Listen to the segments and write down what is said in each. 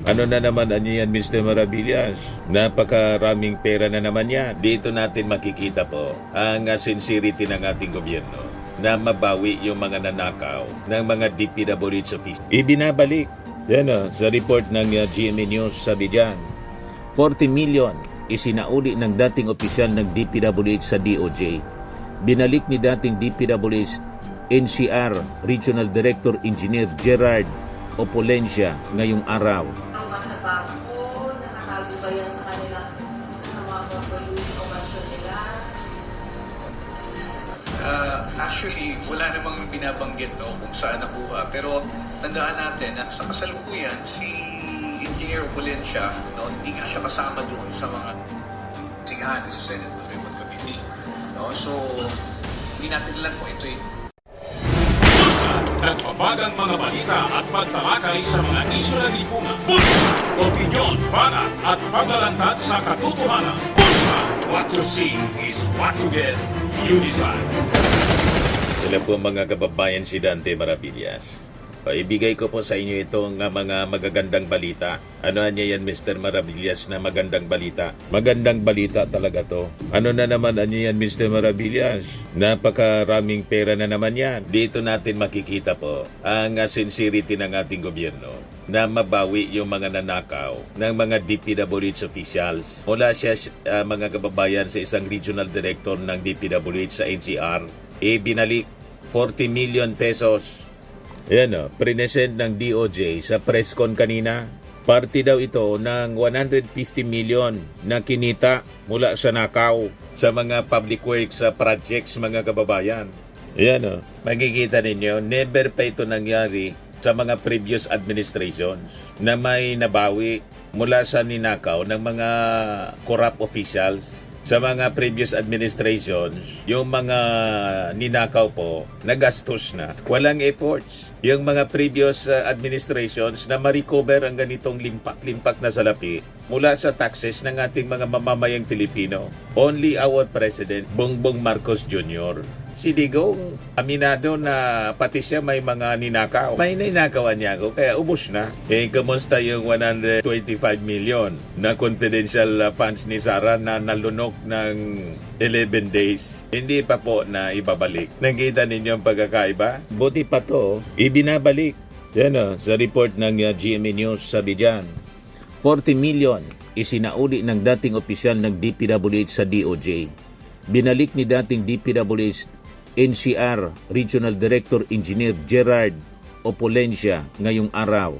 Ano na naman yan, Mr. Maravillas? Napakaraming pera na naman yan. Dito natin makikita po ang sincerity ng ating gobyerno na mabawi yung mga nanakaw ng mga DPWH office. Ibinabalik. Yan sa report ng GMA News, sabi dyan, 40 million isinauli ng dating opisyal ng DPWH sa DOJ. Binalik ni dating DPWH NCR Regional Director Engineer Gerard Opolencia ngayong araw. Sa bangko, nakatago ba yan sa kanilang isa sa mga portfolio commercial nila? Actually, wala namang binabanggit kung saan nakuha. Pero tandaan natin na sa kasalukuyan, si Engineer Opolencia, hindi nga siya kasama doon sa mga sigahan sa Senate Remote Committee. So, hindi natin alam kung ito'y nagbabagang mga balita at pagtalakay sa mga isyu ng lipunan. Pulsa, opinyon, banat at paglalantad sa katotohanan. Pulsa, what you see is what you get. You decide. Sila po mga kababayan si Dante Maravillas. Ibigay ko po sa inyo itong mga magagandang balita. Ano niya yan, Mr. Maravillas, na magandang balita? Magandang balita talaga to. Ano na naman yan, Mr. Maravillas? Napakaraming pera na naman yan. Dito natin makikita po ang sincerity ng ating gobyerno na mabawi yung mga nanakaw ng mga DPWH officials. Mula siya, mga kababayan, sa isang regional director ng DPWH sa NCR, binalik 40 million pesos. Ayan present ng DOJ sa press con kanina. Parte daw ito ng 150 million na kinita mula sa nakaw sa mga public works projects, mga kababayan. Ayan makikita ninyo, never pa ito nangyari sa mga previous administrations na may nabawi mula sa ninakaw ng mga corrupt officials. Sa mga previous administrations, yung mga ninakaw po, nagastos na. Walang efforts. Yung mga previous administrations na ma-recover ang ganitong limpak-limpak na salapi mula sa taxes ng ating mga mamamayang Filipino. Only our President, Bongbong Marcos Jr. Si Digong, aminado na pati siya may mga ninakaw. May ninakawan niya ako, kaya ubos na. Kamusta yung 125 million na confidential funds ni Sara na nalunok ng 11 days? Hindi pa po na ibabalik. Nakita ninyo ang pagkakaiba? Buti pa to, ibinabalik. Yan sa report ng GMA News, sabi dyan, 40 million isinauli ng dating opisyal ng DPWH sa DOJ. Binalik ni dating DPWH NCR Regional Director Engineer Gerard Opolencia ngayong araw.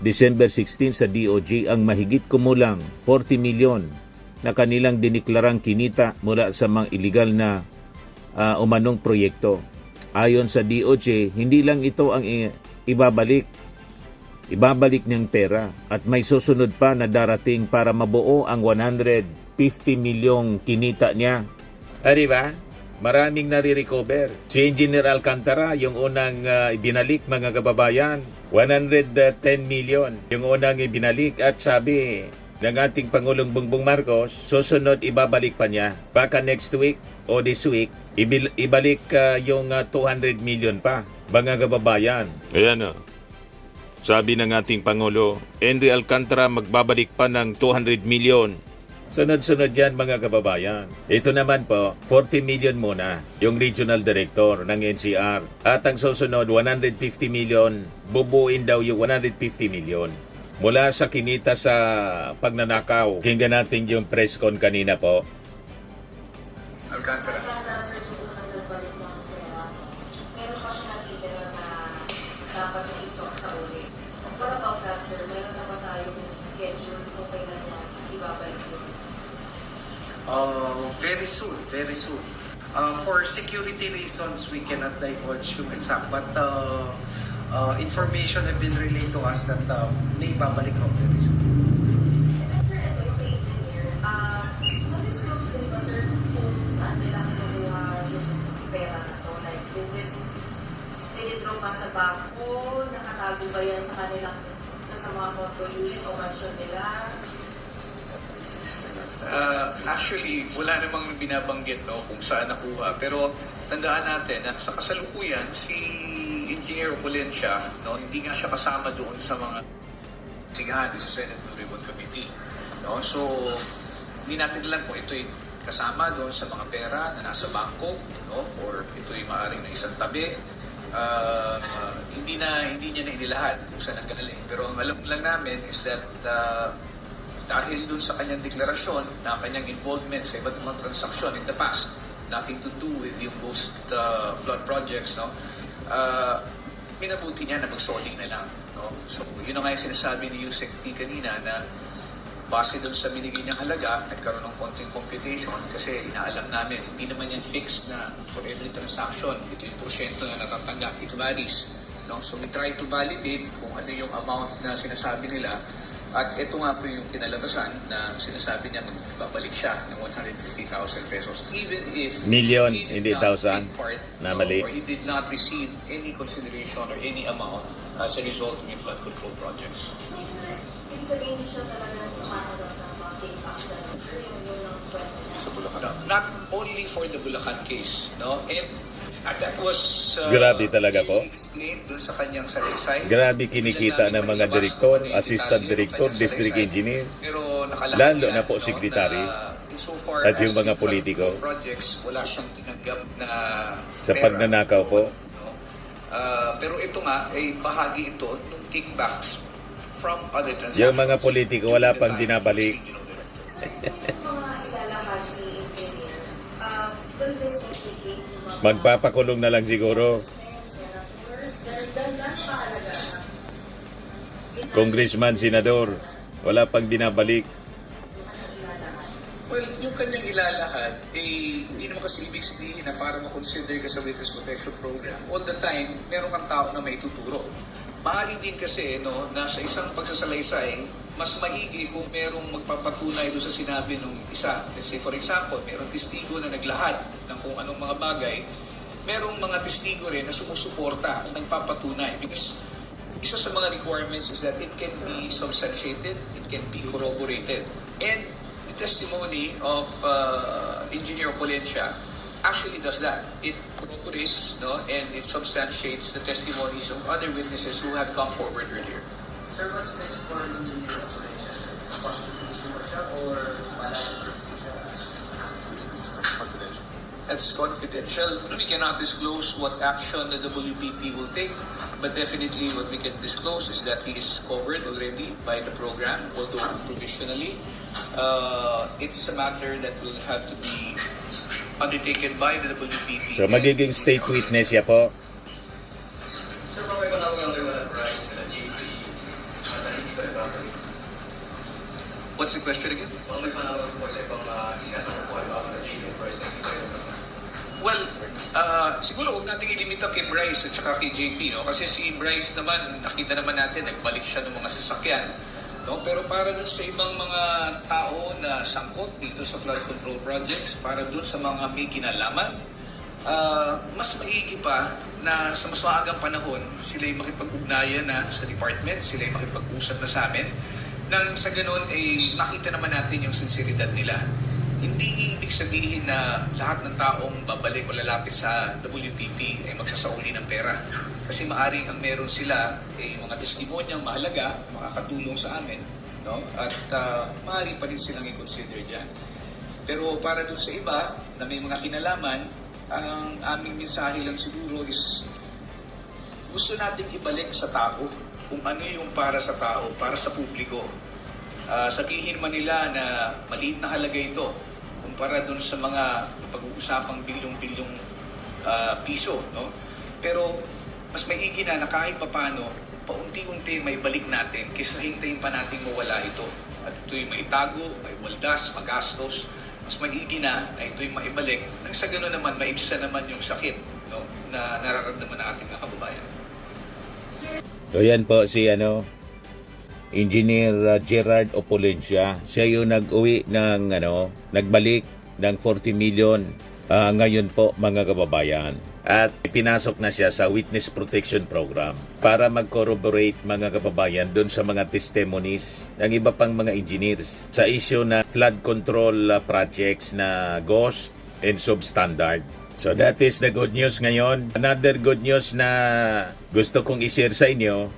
December 16 sa DOJ ang mahigit kumulang 40 milyon na kanilang diniklarang kinita mula sa mga illegal na umanong proyekto. Ayon sa DOJ, hindi lang ito ang ibabalik niyang pera at may susunod pa na darating para mabuo ang 150 milyong kinita niya. Diba? Maraming nare-recover. Si Engineer Alcantara, yung unang ibinalik, mga kababayan, 110 million. Yung unang ibinalik at sabi ng ating Pangulong Bongbong Marcos, susunod ibabalik pa niya. Baka next week o this week, ibalik yung 200 million pa, mga kababayan. Ayan sabi ng ating Pangulo, Henry Alcantara magbabalik pa ng 200 million. Sunod-sunod yan, mga kababayan. Ito naman po, 40 million muna yung regional director ng NCR. At ang susunod, 150 million, bubuin daw yung 150 million. Mula sa kinita sa pagnanakaw. Kinggan natin yung press con kanina po. Alcantara. Meron pa siya nakitira na dapat na isok sa uli. What about that, sir? Meron na ba tayong schedule kung kailan na ibabalik yun? Very soon, very soon. For security reasons, we cannot divulge yung exact, but information have been relayed to us that may babalik ko very soon. And sir, ito yung engineer. Na-disclose din ba, sir, kung saan nila kinukuha yung pera na to? Like, is this nilidraw pa sa bangko? Nakatago ba yan sa kanilang isa sa mga portfolio commercial nila? Actually, wala namang binabanggit kung saan nakuha. Pero tandaan natin na sa kasalukuyan, si Engineer Opolencia, hindi nga siya kasama doon sa mga sigahan sa Senate Blue Ribbon Committee. No? So, hindi natin alam kung ito'y kasama doon sa mga pera na nasa bangko, no? Or ito'y maaaring na isang tabi. Hindi niya na inilahad kung saan nanggaling. Pero ang alam lang namin is that dahil doon sa kanyang deklarasyon na kanyang involvement sa iba't ibang transaksyon in the past, nothing to do with yung ghost flood projects, no? Minabuti niya na mag-solling na lang. No? So, yun ang nga yung sinasabi ni Yusek T kanina na base doon sa binigay niyang halaga, nagkaroon ng konting computation kasi inaalam namin, hindi naman yan fixed na for every transaction, ito yung porsyento na natatanggap, it varies. No? So, we try to validate kung ano yung amount na sinasabi nila at ito nga po yung kinalatasan na sinasabi niya magbabalik siya ng 150,000 pesos even if Million, he did hindi not thousand, take part, na no, mali. or he did not receive any consideration or any amount as a result of yung flood control projects. So, sir, ibig sabihin niyo siya talaga tumatawag ng mga take action. Sir, yung lang kwento niya. No, not only for the Bulacan case, no? And that was Grabe talaga po. explained doon sa kanyang salaysay. Grabe kinikita ng mga direktor, assistant director, district engineer, lalo na po secretary, at yung mga politiko. Projects, wala siyang tinanggap na Sa pera. pagnanakaw po. No? Pero ito nga ay bahagi ito ng kickbacks from other transactions. Yung mga politiko wala pang during the time binabalik. of regional director. Sir, yung mga ilalahad ni engineer, will this implicate yung mga Magpapakulong na lang siguro. senators? Ganun siya alaga na Congressman, senador, wala pang binabalik. Well, yung kanyang ilalahad, hindi naman kasi ibig sabihin na para makonsider ka sa Witness Protection Program, all the time, meron kang tao na may tuturo. Maaari din kasi, no, na sa isang pagsasalaysay, mas maigi kung merong magpapatunay doon sa sinabi ng isa. Let's say, for example, merong testigo na naglahad ng kung anong mga bagay, merong mga testigo rin na sumusuporta, nagpapatunay. Because isa sa mga requirements is that it can be substantiated, it can be corroborated. And the testimony of Engineer Polencia actually does that. It corroborates, no, and it substantiates the testimonies of other witnesses who have come forward earlier. Sir, what's next for engineer operations? Possibility mo siya or wala siya? That's confidential. We cannot disclose what action the WPP will take, but definitely what we can disclose is that he is covered already by the program, although provisionally. It's a matter that will have to be undertaken by the WPP. So magiging state witness siya po. Sir, kung may panawag ang wala price na JP, hindi pa rin. What's the question again? Kung may panawag po sa ibang isinasama po ay baka na JP price na hindi pa rin. Well, siguro huwag natin ilimita kay Bryce at saka kay JP, no? Kasi si Bryce naman, nakita naman natin, nagbalik siya ng mga sasakyan. No? Pero para dun sa ibang mga tao na sangkot dito sa flood control projects, para dun sa mga may kinalaman, mas maigi pa na sa mas maagang panahon, sila'y makipag-ugnayan na sa department, sila'y makipag-usap na sa amin, nang sa ganun ay makita naman natin yung sinseridad nila. Hindi ibig sabihin na lahat ng taong babalik o lalapit sa WPP ay magsasauli ng pera. Kasi maaring ang meron sila ay mga testimonyang mahalaga, makakatulong sa amin, no? At maaari pa rin silang i-consider dyan. Pero para dun sa iba na may mga kinalaman, ang aming mensahe lang siguro is gusto nating ibalik sa tao kung ano yung para sa tao, para sa publiko. Sabihin man nila na maliit na halaga ito kumpara dun sa mga pag-uusapang bilyong-bilyong piso, no? Pero mas maigi na kahit papano, paunti-unti may balik natin kaysa hintayin pa natin mawala ito. At ito'y maitago, may waldas, magastos. Mas maigi na ito'y maibalik. Nang sa gano'n naman, maibsa naman yung sakit, no, na nararamdaman ng ating mga kababayan. So yan po si Engineer Gerard Opolencia. Siya yung nag-uwi ng nagbalik ng 40 million ngayon po mga kababayan. At pinasok na siya sa Witness Protection Program para mag-corroborate mga kababayan doon sa mga testimonies ng iba pang mga engineers sa issue na flood control projects na ghost and substandard. So that is the good news ngayon. Another good news na gusto kong i-share sa inyo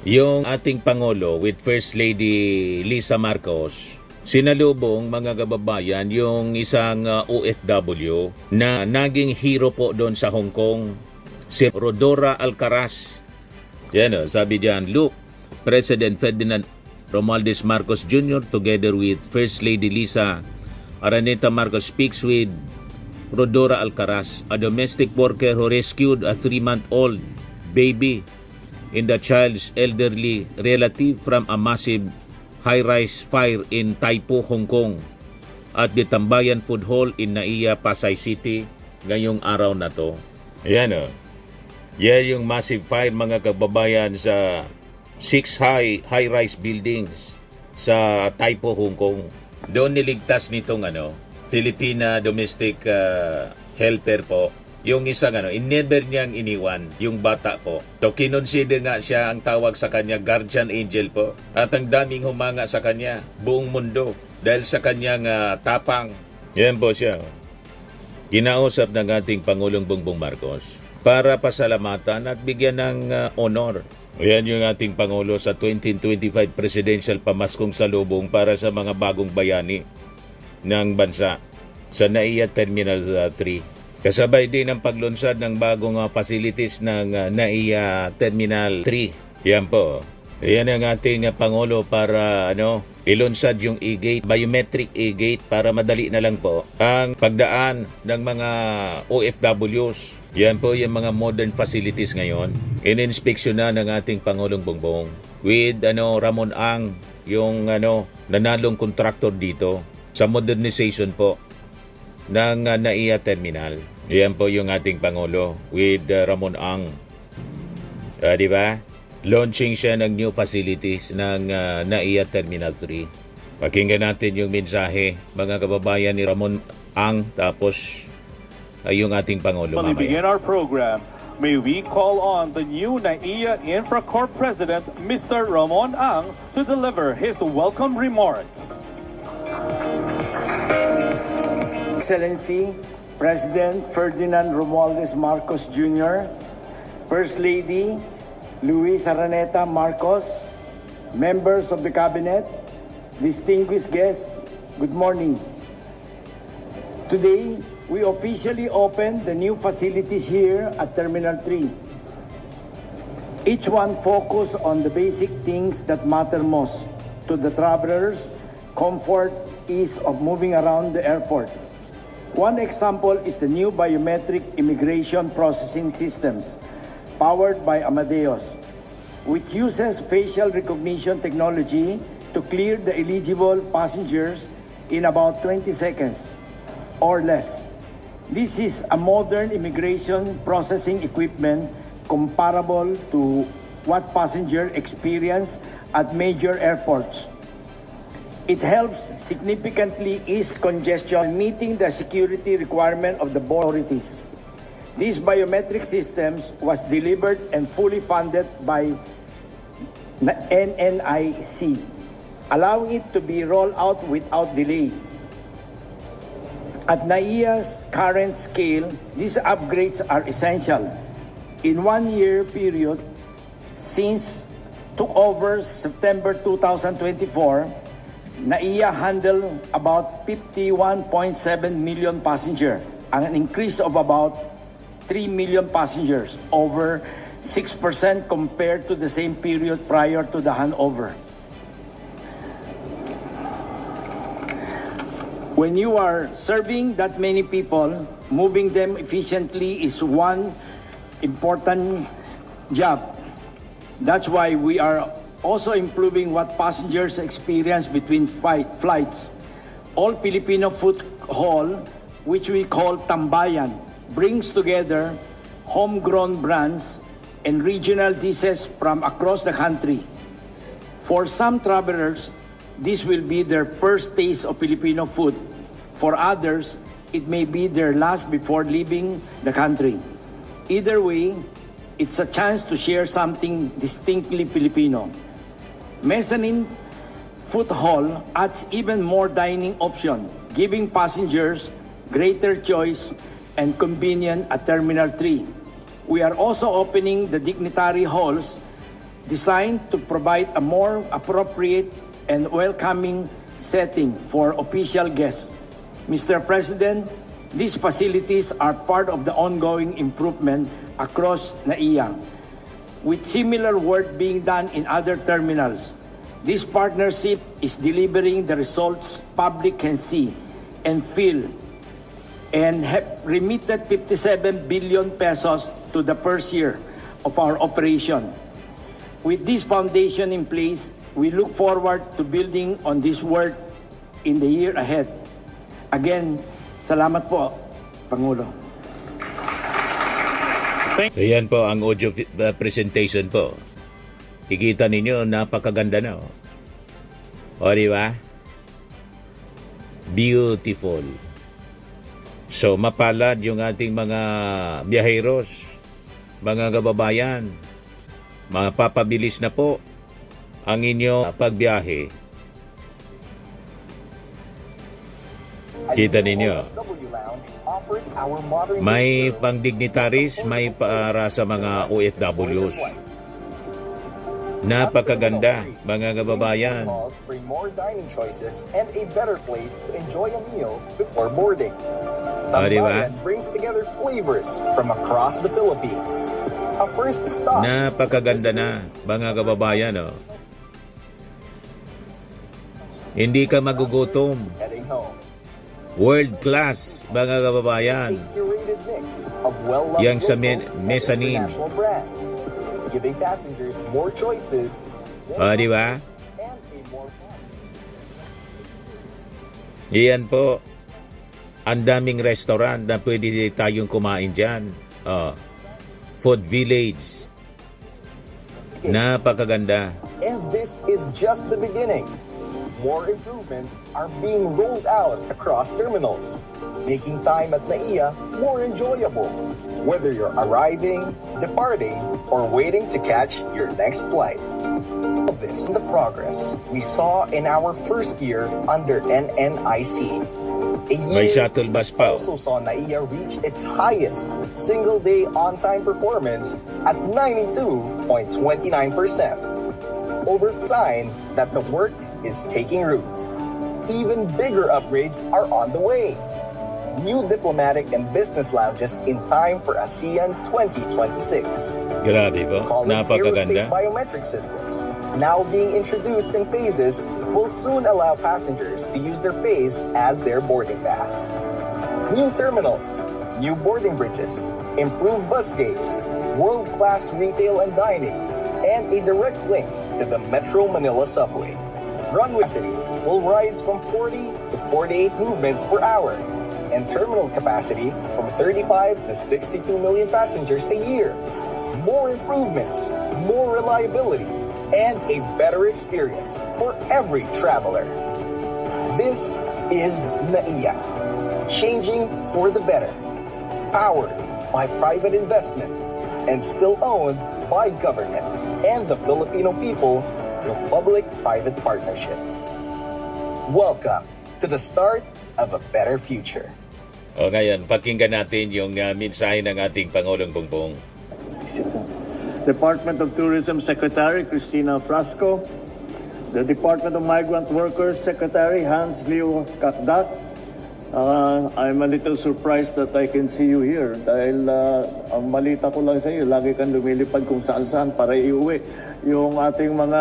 yung ating Pangulo with First Lady Lisa Marcos, sinalubong mga kababayan yung isang OFW na naging hero po doon sa Hong Kong, si Rodora Alcaraz. Yan o, sabi diyan, look, President Ferdinand Romualdez Marcos Jr. together with First Lady Lisa Araneta Marcos speaks with Rodora Alcaraz, a domestic worker who rescued a 3-month-old baby in the child's elderly relative from a massive high-rise fire in Tai Po, Hong Kong at the Tambayan Food Hall in Naiya, Pasay City ngayong araw na to. Ayan o. Yan yung massive fire mga kababayan sa 6 high-rise buildings sa Tai Po, Hong Kong. Doon niligtas nitong Filipina domestic helper po. Yung isang never niyang iniwan, yung bata po. So kinonsider nga siya, ang tawag sa kanya guardian angel po. At ang daming humanga sa kanya, buong mundo, dahil sa kanyang tapang. Yan po siya. Kinausap ng ating Pangulong Bongbong Marcos para pasalamatan at bigyan ng honor. Yan yung ating Pangulo sa 2025 Presidential Pamaskong Salubong para sa mga bagong bayani ng bansa sa Naiya Terminal 3. Kasabay din ang paglunsad ng bagong facilities ng Naiya Terminal 3. Yan po. Yan ang ating Pangulo para ilunsad yung e-gate, biometric e-gate para madali na lang po ang pagdaan ng mga OFWs. Yan po yung mga modern facilities ngayon. In-inspeksyon na ng ating Pangulong Bongbong with Ramon Ang, yung nanalong kontraktor dito sa modernization po ng Naiya Terminal. Yan po yung ating Pangulo with Ramon Ang. Di ba? Launching siya ng new facilities ng Naiya Terminal 3. Pakinggan natin yung mensahe mga kababayan ni Ramon Ang, tapos yung ating Pangulo When we begin mamaya. our program, may we call on the new NAIA Infracorp President, Mr. Ramon Ang, to deliver his welcome remarks. Excellency, President Ferdinand Romualdez Marcos Jr., First Lady Luis Araneta Marcos, members of the Cabinet, distinguished guests, good morning. Today, we officially open the new facilities here at Terminal 3. Each one focus on the basic things that matter most to the travelers, comfort, ease of moving around the airport. One example is the new biometric immigration processing systems powered by Amadeus, which uses facial recognition technology to clear the eligible passengers in about 20 seconds or less. This is a modern immigration processing equipment comparable to what passengers experience at major airports. It helps significantly ease congestion, meeting the security requirement of the authorities. These biometric systems was delivered and fully funded by NNIC, allowing it to be rolled out without delay. At NAIA's current scale, these upgrades are essential. In 1 year period, since took over September 2024, NAIA handled about 51.7 million passengers, an increase of about 3 million passengers, over 6% compared to the same period prior to the handover. When you are serving that many people, moving them efficiently is one important job. That's why we are also improving what passengers experience between flights. All Filipino Food Hall, which we call Tambayan, brings together homegrown brands and regional dishes from across the country. For some travelers, this will be their first taste of Filipino food. For others, it may be their last before leaving the country. Either way, it's a chance to share something distinctly Filipino. Mezzanine Food Hall adds even more dining option, giving passengers greater choice and convenience at Terminal 3. We are also opening the dignitary halls designed to provide a more appropriate and welcoming setting for official guests. Mr. President, these facilities are part of the ongoing improvement across NAIA, with similar work being done in other terminals. This partnership is delivering the results public can see and feel, and have remitted 57 billion pesos to the first year of our operation. With this foundation in place, we look forward to building on this work in the year ahead. Again, salamat po, Pangulo. So yan po ang audio presentation po. Kikita ninyo, napakaganda na. O, di ba? Beautiful. So, mapalad yung ating mga biyaheros, mga kababayan. Mapapabilis na po ang inyong pagbiyahe. Kita ninyo. May pang-dignitaries, may para sa mga OFWs. Napakaganda, mga kababayan. Bring more dining choices and a better place to enjoy a meal before boarding. Diba? Tambayan brings together flavors from across the Philippines. A first stop. Napakaganda na, mga kababayan. Oh. Hindi ka magugutom. Heading home. World class, mga kababayan. A curated mix of well-loved Yang sa local and mezzanine. international brands, giving passengers more choices Di ba? and a more fun. Iyan po. Ang daming restaurant na pwede tayong kumain dyan. Oh. Food Village. Napakaganda. And this is just the beginning. More improvements are being rolled out across terminals, making time at NAIA more enjoyable, whether you're arriving, departing, or waiting to catch your next flight. All of this and the progress we saw in our first year under NNIC. A May year shuttle bus pa. also saw NAIA reach its highest single-day on-time performance at 92.29%. Over sign that the work is taking root. Even bigger upgrades are on the way. New diplomatic and business lounges in time for ASEAN 2026. Grabe po. Collins Napakaganda. Aerospace biometric systems, now being introduced in phases, will soon allow passengers to use their face as their boarding pass. New terminals, new boarding bridges, improved bus gates, world-class retail and dining, and a direct link to the Metro Manila subway. Runway capacity will rise from 40 to 48 movements per hour, and terminal capacity from 35 to 62 million passengers a year. More improvements, more reliability, and a better experience for every traveler. This is NAIA, changing for the better, powered by private investment, and still owned by government and the Filipino people through public-private partnership. Welcome to the start of a better future. O ngayon, pakinggan natin yung mensahe ng ating Pangulong Bongbong. Department of Tourism Secretary Cristina Frasco, the Department of Migrant Workers Secretary Hans Leo Kakdak. I'm a little surprised that I can see you here dahil ang balita ko lang sa iyo, lagi kang lumilipad kung saan-saan para iuwi yung ating mga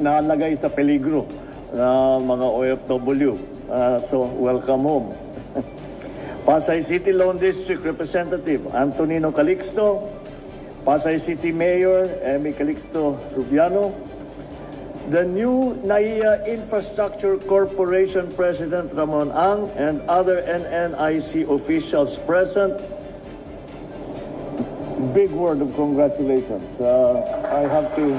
nalagay sa peligro na mga OFW. So welcome home. Pasay City Lone District Representative Antonino Calixto, Pasay City Mayor Amy Calixto Rubiano, the new NAIA Infrastructure Corporation President Ramon Ang, and other NNIC officials present. Big word of congratulations. I have to...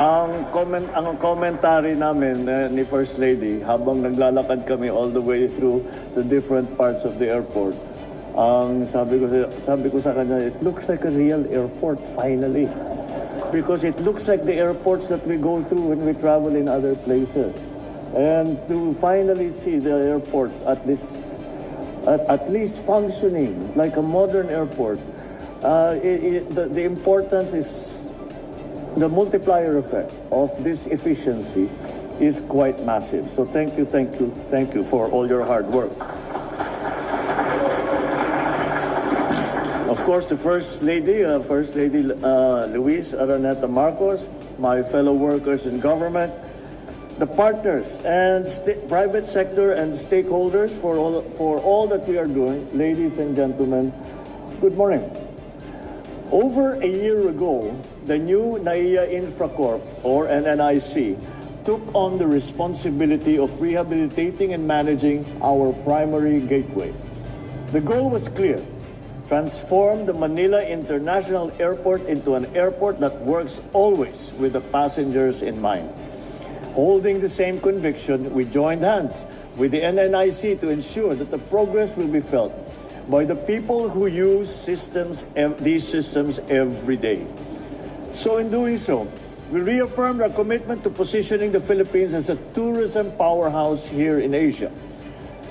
Ang commentary namin ni First Lady habang naglalakad kami all the way through the different parts of the airport, sabi ko sa kanya, it looks like a real airport finally. Because it looks like the airports that we go through when we travel in other places. And to finally see the airport at this at least functioning like a modern airport, the importance is the multiplier effect of this efficiency is quite massive. So thank you for all your hard work. Of course, the First Lady Luis Araneta Marcos, my fellow workers in government, the partners and private sector and stakeholders for all that we are doing. Ladies and gentlemen, good morning. Over a year ago, the new NAIA Infracorp, or NNIC, took on the responsibility of rehabilitating and managing our primary gateway. The goal was clear: transform the Manila International Airport into an airport that works always with the passengers in mind. Holding the same conviction, we joined hands with the NNIC to ensure that the progress will be felt by the people who use these systems every day. So in doing so, we reaffirmed our commitment to positioning the Philippines as a tourism powerhouse here in Asia.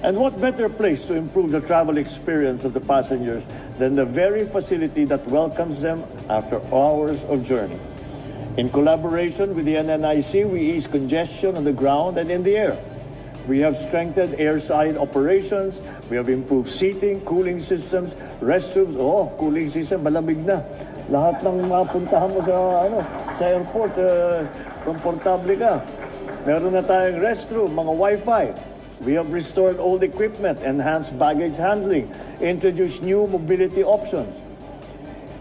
And what better place to improve the travel experience of the passengers than the very facility that welcomes them after hours of journey. In collaboration with the NNIC, we ease congestion on the ground and in the air. We have strengthened airside operations. We have improved seating, cooling systems, restrooms. Cooling system, malamig na. Lahat ng mapuntahan mo sa airport, komportable ka. Meron na tayong restroom, mga Wi-Fi. We have restored old equipment, enhanced baggage handling, introduced new mobility options.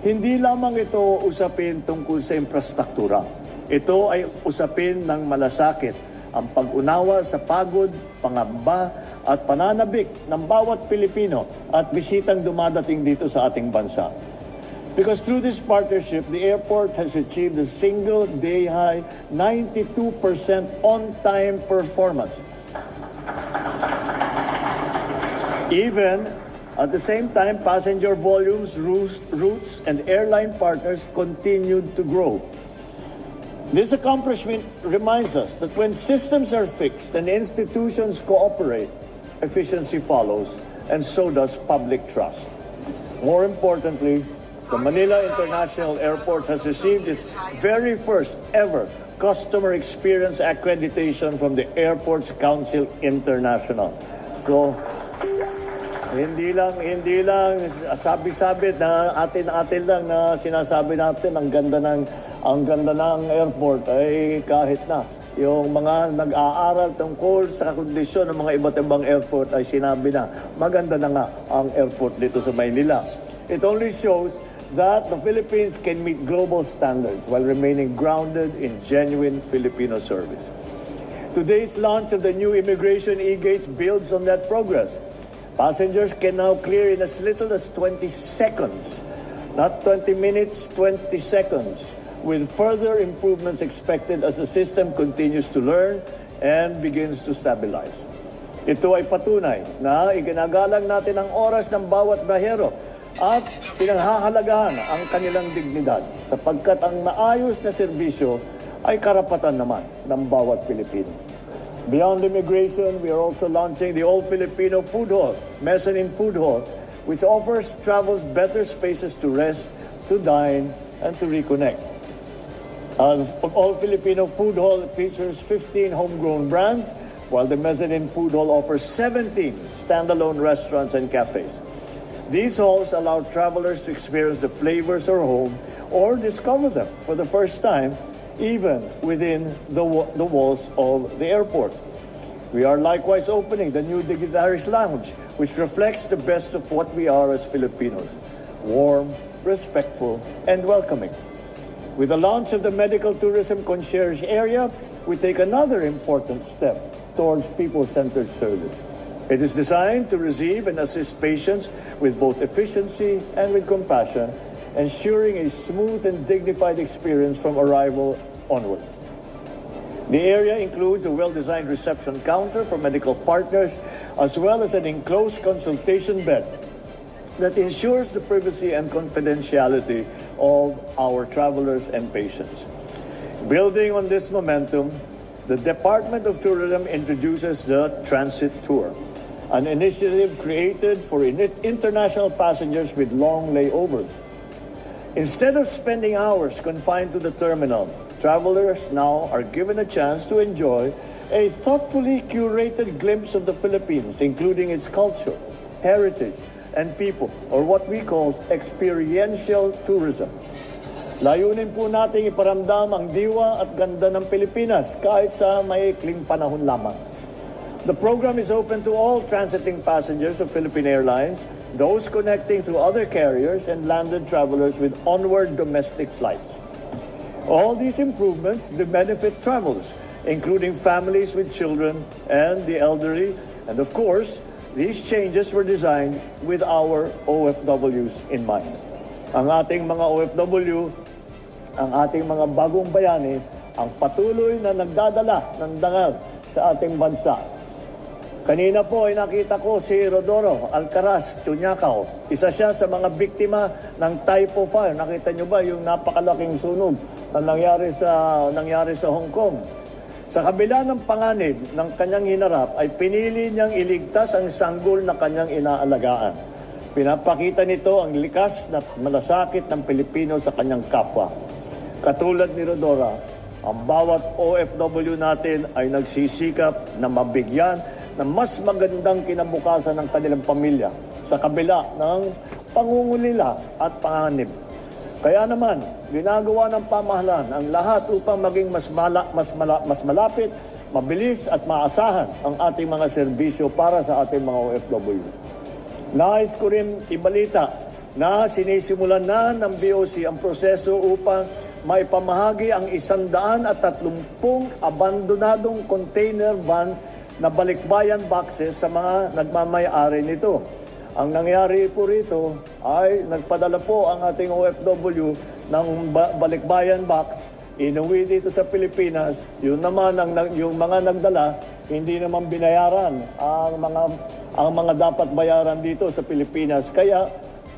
Hindi lamang ito usapin tungkol sa infrastruktura. Ito ay usapin ng malasakit, ang pag-unawa sa pagod, pangamba at pananabik ng bawat Pilipino at bisitang dumadating dito sa ating bansa. Because through this partnership, the airport has achieved a single-day high 92% on-time performance. Even at the same time, passenger volumes, routes, and airline partners continued to grow. This accomplishment reminds us that when systems are fixed and institutions cooperate, efficiency follows, and so does public trust. More importantly, the Manila International Airport has received its very first ever customer experience accreditation from the Airports Council International. So, hindi lang sabi-sabi na atin lang na sinasabi natin ang ganda ng airport ay kahit na yung mga nag-aaral tungkol sa kondisyon ng mga iba't ibang airport ay sinabi na maganda na nga ang airport dito sa Maynila. It only shows that the Philippines can meet global standards while remaining grounded in genuine Filipino service. Today's launch of the new immigration e-gates builds on that progress. Passengers can now clear in as little as 20 seconds, not 20 minutes, 20 seconds, with further improvements expected as the system continues to learn and begins to stabilize. Ito ay patunay na iginagalang natin ang oras ng bawat bahero at pinanghahalagahan ang kanilang dignidad sapagkat ang maayos na serbisyo ay karapatan naman ng bawat Pilipino. Beyond immigration, we are also launching the All Filipino Food Hall, Mezzanine Food Hall, which offers travelers better spaces to rest, to dine, and to reconnect. All Filipino Food Hall features 15 homegrown brands, while the Mezzanine Food Hall offers 17 standalone restaurants and cafes. These halls allow travelers to experience the flavors of home or discover them for the first time, even within the walls of the airport. We are likewise opening the new Dignitaries Lounge, which reflects the best of what we are as Filipinos: warm, respectful, and welcoming. With the launch of the Medical Tourism Concierge area, we take another important step towards people-centered service. It is designed to receive and assist patients with both efficiency and with compassion, ensuring a smooth and dignified experience from arrival onward. The area includes a well-designed reception counter for medical partners, as well as an enclosed consultation bed that ensures the privacy and confidentiality of our travelers and patients. Building on this momentum, the Department of Tourism introduces the Transit Tour, an initiative created for international passengers with long layovers. Instead of spending hours confined to the terminal, travelers now are given a chance to enjoy a thoughtfully curated glimpse of the Philippines, including its culture, heritage, and people, or what we call experiential tourism. Layunin po nating iparamdam ang diwa at ganda ng Pilipinas kahit sa maikling panahon lamang. The program is open to all transiting passengers of Philippine Airlines, those connecting through other carriers, and landed travelers with onward domestic flights. All these improvements do benefit travelers, including families with children and the elderly, and of course, these changes were designed with our OFWs in mind. Ang ating mga OFW, ang ating mga bagong bayani, ang patuloy na nagdadala ng dangal sa ating bansa. Kanina po ay nakita ko si Rodoro Alcaraz Tuñacao. Isa siya sa mga biktima ng Taipo Fire. Nakita niyo ba yung napakalaking sunog na nangyari sa Hong Kong? Sa kabila ng panganib ng kanyang hinarap ay pinili niyang iligtas ang sanggol na kanyang inaalagaan. Pinapakita nito ang likas na malasakit ng Pilipino sa kanyang kapwa. Katulad ni Rodora, ang bawat OFW natin ay nagsisikap na mabigyan ng mas magandang kinabukasan ng kanilang pamilya sa kabila ng pangungulila at panganib. Kaya naman, ginagawa ng pamahalaan ang lahat upang maging mas malapit, mabilis at maasahan ang ating mga serbisyo para sa ating mga OFW. Nais ko rin ibalita na sinisimulan na ng BOC ang proseso upang maipamahagi ang 130 abandonadong container van na balikbayan boxes sa mga nagmamay-ari nito. Ang nangyari po rito ay nagpadala po ang ating OFW ng balikbayan box, inuwi dito sa Pilipinas. Yun naman yung mga nagdala hindi naman binayaran ang mga dapat bayaran dito sa Pilipinas. Kaya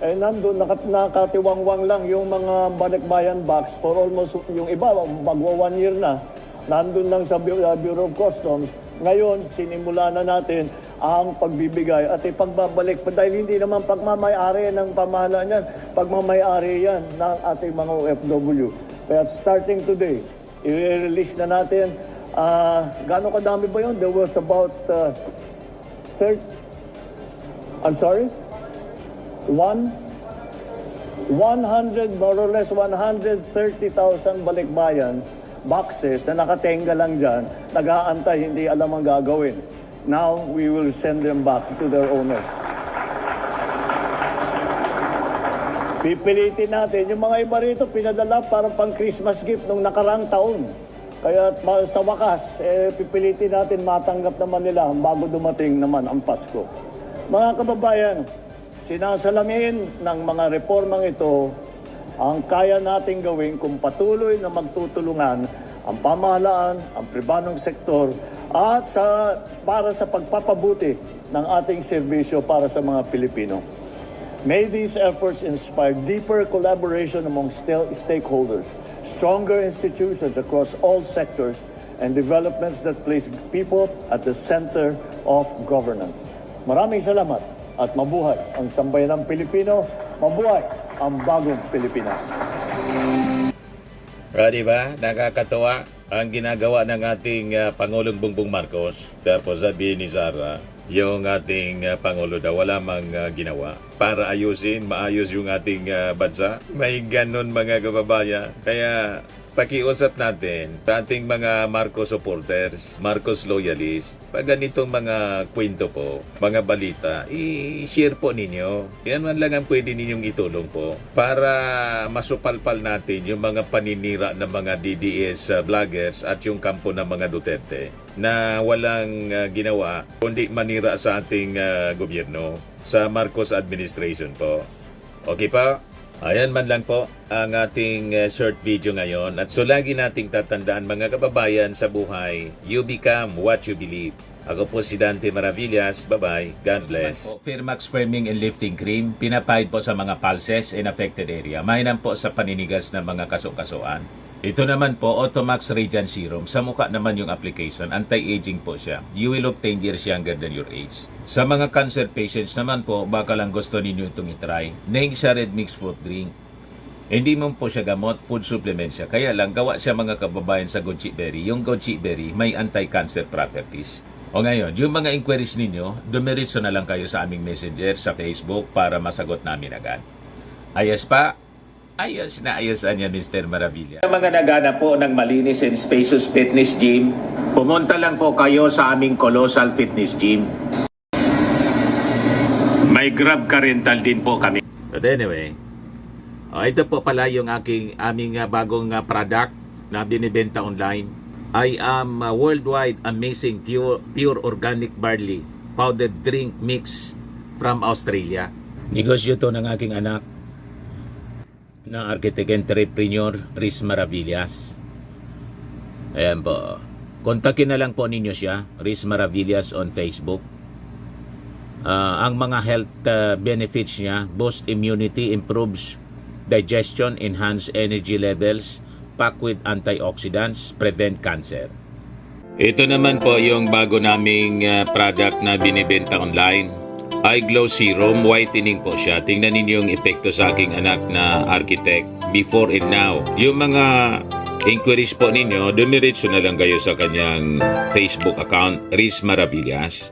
nandun nakatiwangwang lang yung mga balikbayan box for almost yung iba bagwa 1 year na. Nandun lang sa Bureau of Customs. Ngayon, sinimula na natin ang pagbibigay at ipagbabalik dahil hindi naman pagmamayari ng pamahalaan yan. Pagmamayari yan ng ating mga OFW. Kaya starting today, i-release na natin. Gaano kadami ba yun? There was about 100 more or less 130,000 balikbayan boxes na nakatenga lang dyan, nag-aantay, hindi alam ang gagawin. Now, we will send them back to their owners. Pipilitin natin. Yung mga iba rito, pinadala para pang Christmas gift nung nakaraang taon. Kaya sa wakas, pipilitin natin matanggap naman nila bago dumating naman ang Pasko. Mga kababayan, sinasalamin ng mga reformang ito ang kaya nating gawin kung patuloy na magtutulungan ang pamahalaan, ang pribadong sektor at para sa pagpapabuti ng ating serbisyo para sa mga Pilipino. May these efforts inspire deeper collaboration among stakeholders, stronger institutions across all sectors, and developments that place people at the center of governance. Maraming salamat at mabuhay ang sambayanang Pilipino, mabuhay ang bagong Pilipinas. Diba? Nakakatawa ang ginagawa ng ating Pangulong Bongbong Marcos. Tapos sabihin ni Sara, yung ating Pangulo daw wala mang ginawa para maayos yung ating bansa. May ganon mga kababayan. Kaya pakiusap natin sa ating mga Marcos supporters, Marcos loyalists, pag ganitong mga kwento po, mga balita, i-share po ninyo. Yan man lang ang pwede ninyong itulong po para masupalpal natin yung mga paninira ng mga DDS vloggers at yung kampo ng mga Duterte na walang ginawa kundi manira sa ating gobyerno, sa Marcos administration po. Okay pa? Ayan man lang po ang ating short video ngayon. At so lagi nating tatandaan mga kababayan sa buhay, you become what you believe. Ako po si Dante Maravillas. Bye-bye. God bless. Firmax Firming and Lifting Cream, pinapahid po sa mga pulses in affected area. Mainam po sa paninigas ng mga kaso-kasuan. Ito naman po, Automax Radiant Serum. Sa mukha naman yung application, anti-aging po siya. You will look 10 years younger than your age. Sa mga cancer patients naman po, baka lang gusto ninyo itong itry. Neng siya red mixed fruit drink. Hindi mo po siya gamot, food supplement siya. Kaya lang, gawa siya mga kababayan sa goji berry. Yung goji berry may anti-cancer properties. O ngayon, yung mga inquiries ninyo, dumiritso na lang kayo sa aming messenger sa Facebook para masagot namin agad. Ayos pa? Ayos na ayos niya, Mr. Maravilla. Sa mga nagana po ng malinis and spacious fitness gym, pumunta lang po kayo sa aming Colossal Fitness Gym. May Grab car rental din po kami. But anyway, ito po pala yung aming bagong product na binibenta online. I am worldwide amazing pure organic barley powdered drink mix from Australia. Negosyo to ng aking anak na architect entrepreneur Riz Maravillas. Ayan po. Kontakin na lang po ninyo siya, Riz Maravillas on Facebook. Ang mga health benefits niya, boost immunity, improves digestion, enhance energy levels, packed with antioxidants, prevent cancer. Ito naman po yung bago naming product na binibenta online. Eye Glow Serum, whitening po siya. Tingnan ninyo yung epekto sa aking anak na architect before and now. Yung mga inquiries po ninyo, dumiretso na lang kayo sa kanyang Facebook account, Riz Maravillas.